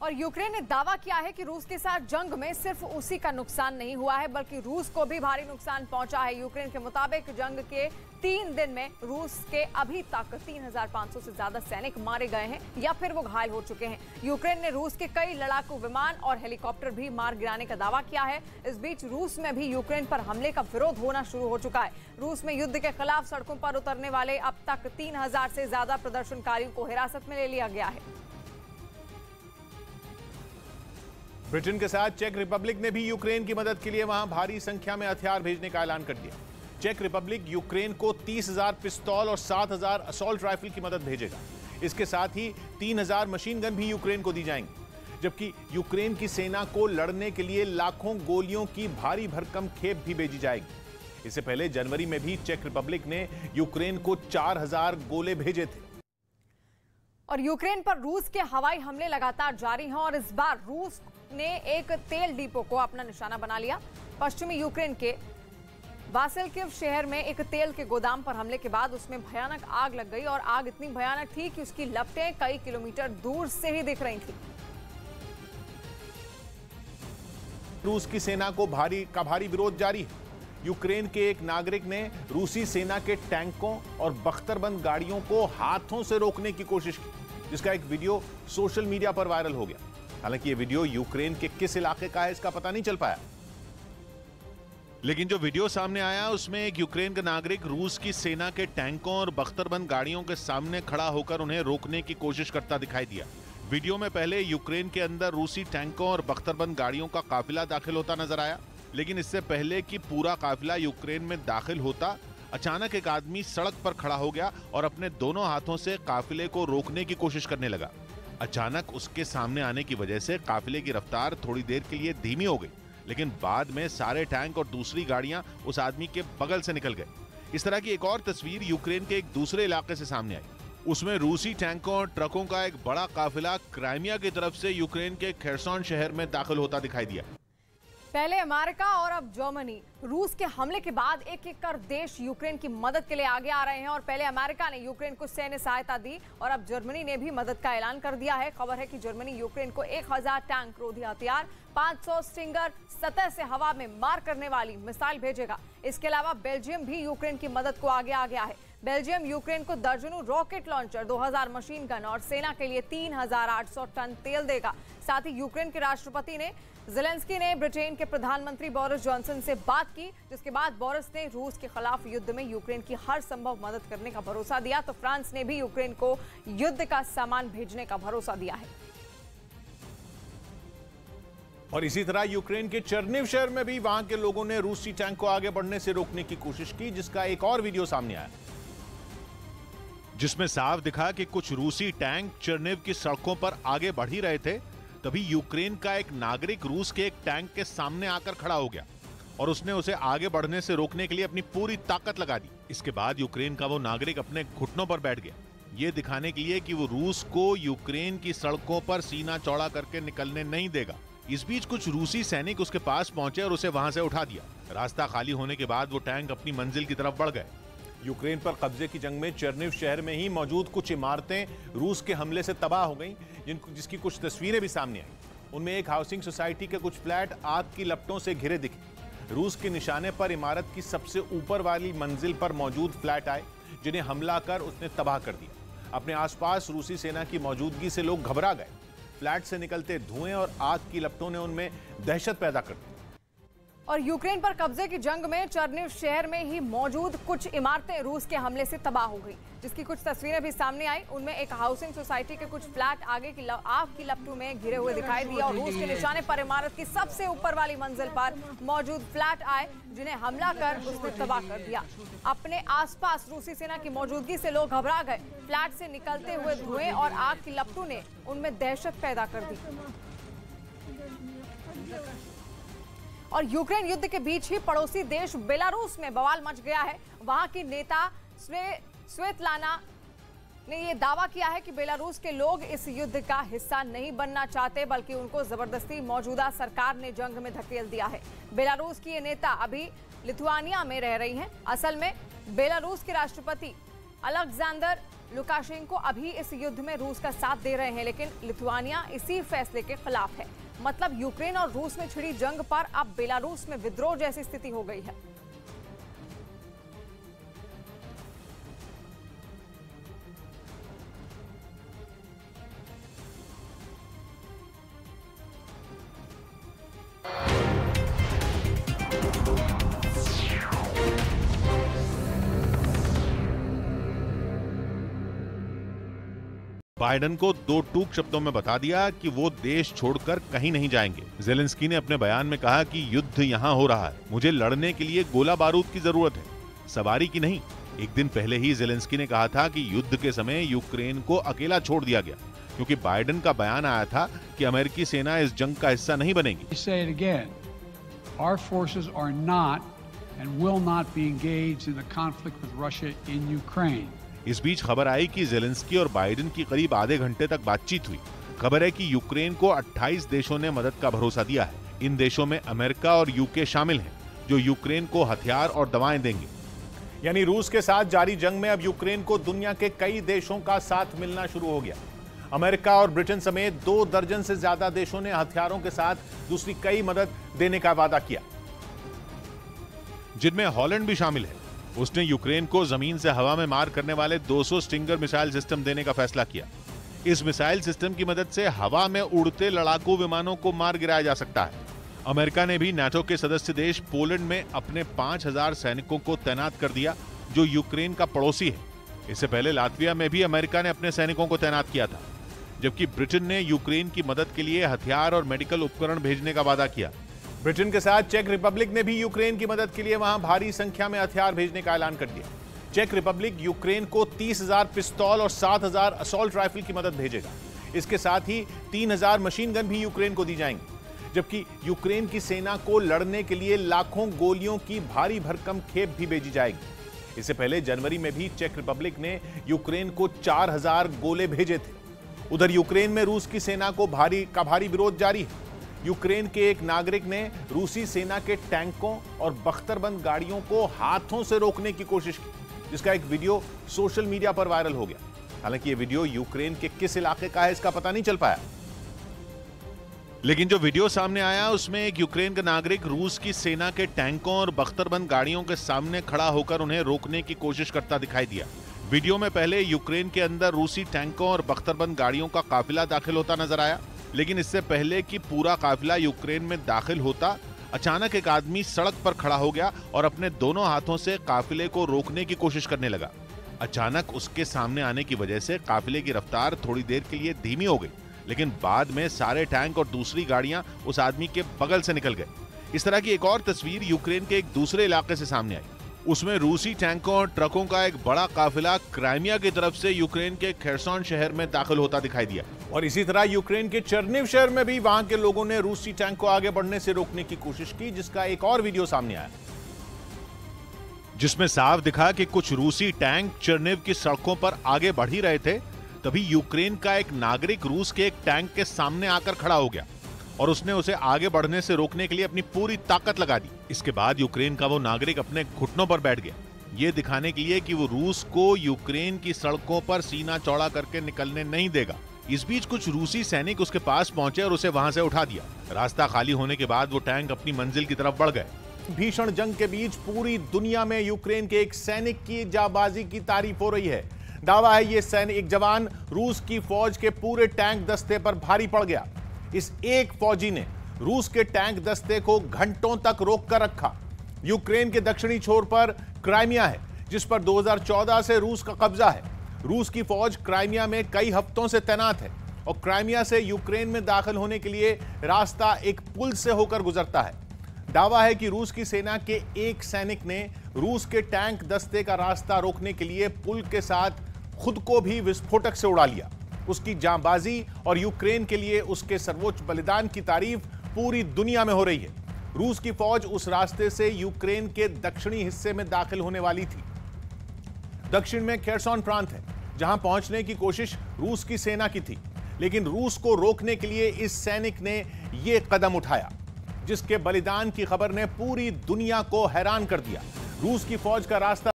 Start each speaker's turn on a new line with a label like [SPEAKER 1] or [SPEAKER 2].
[SPEAKER 1] और यूक्रेन ने दावा किया है कि रूस के साथ जंग में सिर्फ उसी का नुकसान नहीं हुआ है बल्कि रूस को भी भारी नुकसान पहुंचा है। यूक्रेन के मुताबिक जंग के 3 दिन में रूस के अभी तक 3,500 से ज्यादा सैनिक मारे गए हैं या फिर वो घायल हो चुके हैं। यूक्रेन ने रूस के कई लड़ाकू विमान और हेलीकॉप्टर भी मार गिराने का दावा किया है। इस बीच रूस में भी यूक्रेन पर हमले का विरोध होना शुरू हो चुका है। रूस में युद्ध के खिलाफ सड़कों पर उतरने वाले अब तक 3,000 से ज्यादा प्रदर्शनकारियों को हिरासत में ले लिया गया है।
[SPEAKER 2] ब्रिटेन के साथ चेक रिपब्लिक ने भी यूक्रेन की मदद के लिए वहां भारी संख्या में हथियार भेजने का ऐलान कर दिया। चेक रिपब्लिक यूक्रेन को 30,000 पिस्तौल और 7,000 असॉल्ट राइफल की मदद भेजेगा। इसके साथ ही 3,000 मशीन गन भी यूक्रेन को दी जाएंगी, जबकि यूक्रेन की सेना को लड़ने के लिए लाखों गोलियों की भारी भरकम खेप भी भेजी जाएगी। इससे पहले जनवरी में भी चेक रिपब्लिक ने यूक्रेन को 4,000 गोले भेजे थे।
[SPEAKER 1] और यूक्रेन पर रूस के हवाई हमले लगातार जारी हैं और इस बार रूस ने एक तेल डिपो को अपना निशाना बना लिया। पश्चिमी यूक्रेन के वासिल्किव शहर में एक तेल के गोदाम पर हमले के बाद उसमें भयानक आग लग गई और आग इतनी भयानक थी कि उसकी लपटें कई किलोमीटर दूर से ही दिख रही थी।
[SPEAKER 2] रूस की सेना को भारी विरोध जारी है। यूक्रेन के एक नागरिक ने रूसी सेना के टैंकों और बख्तरबंद गाड़ियों को हाथों से रोकने की कोशिश की, जिसका एक वीडियो सोशल मीडिया पर वायरल हो गया। हालांकि यह वीडियो यूक्रेन के किस इलाके का है इसका पता नहीं चल पाया, लेकिन जो वीडियो सामने आया उसमें एक यूक्रेन का नागरिक रूस की सेना के टैंकों और बख्तरबंद गाड़ियों के सामने खड़ा होकर उन्हें रोकने की कोशिश करता दिखाई दिया। वीडियो में पहले यूक्रेन के अंदर रूसी टैंकों और बख्तरबंद गाड़ियों का काफिला दाखिल होता नजर आया, लेकिन इससे पहले कि पूरा काफिला यूक्रेन में दाखिल होता, अचानक एक आदमी सड़क पर खड़ा हो गया और अपने दोनों हाथों से काफिले को रोकने की कोशिश करने लगा। अचानक उसके सामने आने की वजह से काफिले की रफ्तार थोड़ी देर के लिए धीमी हो गई, लेकिन बाद में सारे टैंक और दूसरी गाड़ियां उस आदमी के बगल से निकल गए। इस तरह की एक और तस्वीर यूक्रेन के एक दूसरे इलाके से सामने आई। उसमें रूसी टैंकों और ट्रकों का एक बड़ा काफिला क्राइमिया की तरफ से यूक्रेन के खेरसोन शहर में दाखिल होता दिखाई दिया।
[SPEAKER 1] पहले अमेरिका और अब जर्मनी रूस के हमले के बाद एक एक कर देश यूक्रेन की मदद के लिए आगे आ रहे हैं। और पहले अमेरिका ने यूक्रेन को सैन्य सहायता दी और अब जर्मनी ने भी मदद का ऐलान कर दिया है। खबर है कि जर्मनी यूक्रेन को 1000 टैंक रोधी हथियार, 500 स्टिंगर, सतह से हवा में मार करने वाली मिसाइल भेजेगा। इसके अलावा बेल्जियम भी यूक्रेन की मदद को आगे आ गया है। बेल्जियम यूक्रेन को दर्जनों रॉकेट लॉन्चर, 2000 मशीन गन और सेना के लिए 3,800 टन तेल देगा। साथ ही यूक्रेन के राष्ट्रपति ने ज़ेलेंस्की ने ब्रिटेन के प्रधानमंत्री बोरिस जॉनसन से बात की, जिसके बाद बोरिस ने रूस के खिलाफ युद्ध में यूक्रेन की हर संभव मदद करने का भरोसा दिया। तो फ्रांस ने भी यूक्रेन को युद्ध का सामान भेजने का भरोसा दिया है।
[SPEAKER 2] और इसी तरह यूक्रेन के चर्निव शहर में भी वहां के लोगों ने रूसी टैंक को आगे बढ़ने से रोकने की कोशिश की, जिसका एक और वीडियो सामने आया, जिसमें साफ दिखा कि कुछ रूसी टैंक चर्निव की सड़कों पर आगे बढ़ ही रहे थे। तभी यूक्रेन का एक नागरिक रूस के एक टैंक के सामने आकर खड़ा हो गया और उसने उसे आगे बढ़ने से रोकने के लिए अपनी पूरी ताकत लगा दी। इसके बाद यूक्रेन का वो नागरिक अपने घुटनों पर बैठ गया, ये दिखाने के लिए कि वो रूस को यूक्रेन की सड़कों पर सीना चौड़ा करके निकलने नहीं देगा। इस बीच कुछ रूसी सैनिक उसके पास पहुंचे और उसे वहां से उठा दिया। रास्ता खाली होने के बाद वो टैंक अपनी मंजिल की तरफ बढ़ गए। यूक्रेन पर कब्जे की जंग में चर्निव शहर में ही मौजूद कुछ इमारतें रूस के हमले से तबाह हो गईं, जिसकी कुछ तस्वीरें भी सामने आई। उनमें एक हाउसिंग सोसाइटी के कुछ फ्लैट आग की लपटों से घिरे दिखे। रूस के निशाने पर इमारत की सबसे ऊपर वाली मंजिल पर मौजूद फ्लैट आए, जिन्हें हमला कर उसने तबाह कर दिया। अपने आसपास रूसी सेना की मौजूदगी से लोग घबरा गए। फ्लैट से निकलते धुएं और आग की लपटों ने उनमें दहशत पैदा कर दी।
[SPEAKER 1] और यूक्रेन पर कब्जे की जंग में चर्निव शहर में ही मौजूद कुछ इमारतें रूस के हमले से तबाह हो गई, जिसकी कुछ तस्वीरें भी सामने आई। उनमें एक हाउसिंग सोसाइटी के कुछ फ्लैट आग की लपटों में घिरे हुए दिखाई दिए और रूस के निशाने पर इमारत की सबसे ऊपर वाली मंजिल पर मौजूद फ्लैट आए, जिन्हें हमला कर उसने तबाह कर दिया। अपने आसपास रूसी सेना की मौजूदगी से लोग घबरा गए। फ्लैट से निकलते हुए धुएं और आग की लपटों ने उनमें दहशत पैदा कर दी। और यूक्रेन युद्ध के बीच ही पड़ोसी देश बेलारूस में बवाल मच गया है। वहां की नेता स्वेतलाना ने यह दावा किया है कि बेलारूस के लोग इस युद्ध का हिस्सा नहीं बनना चाहते, बल्कि उनको जबरदस्ती मौजूदा सरकार ने जंग में धकेल दिया है। बेलारूस की ये नेता अभी लिथुआनिया में रह रही हैं। असल में बेलारूस के राष्ट्रपति अलेक्जेंडर लुकाशेंको अभी इस युद्ध में रूस का साथ दे रहे हैं, लेकिन लिथुआनिया इसी फैसले के खिलाफ है। मतलब यूक्रेन और रूस में छिड़ी जंग पर अब बेलारूस में विद्रोह जैसी स्थिति हो गई है।
[SPEAKER 2] बाइडेन को दो टूक शब्दों में बता दिया कि वो देश छोड़कर कहीं नहीं जाएंगे। जेलेंस्की ने अपने बयान में कहा कि युद्ध यहां हो रहा है, मुझे लड़ने के लिए गोला बारूद की जरूरत है, सवारी की नहीं। एक दिन पहले ही जेलेंस्की ने कहा था कि युद्ध के समय यूक्रेन को अकेला छोड़ दिया गया, क्योंकि बाइडेन का बयान आया था कि अमेरिकी सेना इस जंग का हिस्सा नहीं बनेगी।
[SPEAKER 3] Our forces are not and will not be engaged in the conflict with Russia in Ukraine.
[SPEAKER 2] इस बीच खबर आई कि जेलेंस्की और बाइडेन की करीब आधे घंटे तक बातचीत हुई। खबर है कि यूक्रेन को 28 देशों ने मदद का भरोसा दिया है। इन देशों में अमेरिका और यूके शामिल हैं, जो यूक्रेन को हथियार और दवाएं देंगे। यानी रूस के साथ जारी जंग में अब यूक्रेन को दुनिया के कई देशों का साथ मिलना शुरू हो गया। अमेरिका और ब्रिटेन समेत 2 दर्जन से ज्यादा देशों ने हथियारों के साथ दूसरी कई मदद देने का वादा किया, जिनमें हॉलैंड भी शामिल है। उसने यूक्रेन को जमीन से हवा में मार करने वाले 200 स्टिंगर मिसाइल सिस्टम देने का फैसला किया। इस मिसाइल सिस्टम की मदद से हवा में उड़ते लड़ाकू विमानों को मार गिराया जा सकता है। अमेरिका ने भी नाटो के सदस्य देश पोलैंड में अपने 5000 सैनिकों को तैनात कर दिया, जो यूक्रेन का पड़ोसी है। इससे पहले लातविया में भी अमेरिका ने अपने सैनिकों को तैनात किया था, जबकि ब्रिटेन ने यूक्रेन की मदद के लिए हथियार और मेडिकल उपकरण भेजने का वादा किया। ब्रिटेन के साथ चेक रिपब्लिक ने भी यूक्रेन की मदद के लिए वहां भारी संख्या में हथियार भेजने का ऐलान कर दिया। चेक रिपब्लिक यूक्रेन को 30,000 पिस्तौल और 7,000 असॉल्ट राइफल की मदद भेजेगा। इसके साथ ही 3,000 मशीन गन भी यूक्रेन को दी जाएंगी, जबकि यूक्रेन की सेना को लड़ने के लिए लाखों गोलियों की भारी भरकम खेप भी भेजी जाएगी। इससे पहले जनवरी में भी चेक रिपब्लिक ने यूक्रेन को 4,000 गोले भेजे थे। उधर यूक्रेन में रूस की सेना को भारी विरोध जारी है। यूक्रेन के एक नागरिक ने रूसी सेना के टैंकों और बख्तरबंद गाड़ियों को हाथों से रोकने की कोशिश की, जिसका एक वीडियो सोशल मीडिया पर वायरल हो गया। हालांकि यह वीडियो यूक्रेन के किस इलाके का है, इसका पता नहीं चल पाया, लेकिन जो वीडियो सामने आया उसमें एक यूक्रेन का नागरिक रूस की सेना के टैंकों और बख्तरबंद गाड़ियों के सामने खड़ा होकर उन्हें रोकने की कोशिश करता दिखाई दिया। वीडियो में पहले यूक्रेन के अंदर रूसी टैंकों और बख्तरबंद गाड़ियों का काफिला दाखिल होता नजर आया, लेकिन इससे पहले कि पूरा काफिला यूक्रेन में दाखिल होता, अचानक एक आदमी सड़क पर खड़ा हो गया और अपने दोनों हाथों से काफिले को रोकने की कोशिश करने लगा। अचानक उसके सामने आने की वजह से काफिले की रफ्तार थोड़ी देर के लिए धीमी हो गई, लेकिन बाद में सारे टैंक और दूसरी गाड़ियां उस आदमी के बगल से निकल गए। इस तरह की एक और तस्वीर यूक्रेन के एक दूसरे इलाके से सामने आई। उसमें रूसी टैंकों और ट्रकों का एक बड़ा काफिला क्राइमिया की तरफ से यूक्रेन के खेरसोन शहर में दाखिल होता दिखाई दिया। और इसी तरह यूक्रेन के चर्निव शहर में भी वहां के लोगों ने रूसी टैंक को आगे बढ़ने से रोकने की कोशिश की, जिसका एक और वीडियो सामने आया, जिसमें साफ दिखा कि कुछ रूसी टैंक चर्निव की सड़कों पर आगे बढ़ ही रहे थे, तभी यूक्रेन का एक नागरिक रूस के एक टैंक के सामने आकर खड़ा हो गया और उसने उसे आगे बढ़ने से रोकने के लिए अपनी पूरी ताकत लगा दी। इसके बाद यूक्रेन का वो नागरिक अपने घुटनों पर बैठ गया, ये दिखाने के लिए कि वो रूस को यूक्रेन की सड़कों पर सीना चौड़ा करके निकलने नहीं देगा। इस बीच कुछ रूसी सैनिक उसके पास पहुंचे और उसे वहां से उठा दिया। रास्ता खाली होने के बाद वो टैंक अपनी मंजिल की तरफ बढ़ गए। भीषण जंग के बीच पूरी दुनिया में यूक्रेन के एक सैनिक की जाबाजी की तारीफ हो रही है। दावा है ये सैनिक एक जवान रूस की फौज के पूरे टैंक दस्ते पर भारी पड़ गया। इस एक फौजी ने रूस के टैंक दस्ते को घंटों तक रोक कर रखा। यूक्रेन के दक्षिणी छोर पर क्राइमिया है, जिस पर 2014 से रूस का कब्जा है। रूस की फौज क्राइमिया में कई हफ्तों से तैनात है और क्राइमिया से यूक्रेन में दाखिल होने के लिए रास्ता एक पुल से होकर गुजरता है। दावा है कि रूस की सेना के एक सैनिक ने रूस के टैंक दस्ते का रास्ता रोकने के लिए पुल के साथ खुद को भी विस्फोटक से उड़ा लिया। उसकी जांबाजी और यूक्रेन के लिए उसके सर्वोच्च बलिदान की तारीफ पूरी दुनिया में हो रही है। रूस की फौज उस रास्ते से यूक्रेन के दक्षिणी हिस्से में दाखिल होने वाली थी। दक्षिण में खेरसोन प्रांत है, जहां पहुंचने की कोशिश रूस की सेना की थी, लेकिन रूस को रोकने के लिए इस सैनिक ने यह कदम उठाया, जिसके बलिदान की खबर ने पूरी दुनिया को हैरान कर दिया। रूस की फौज का रास्ता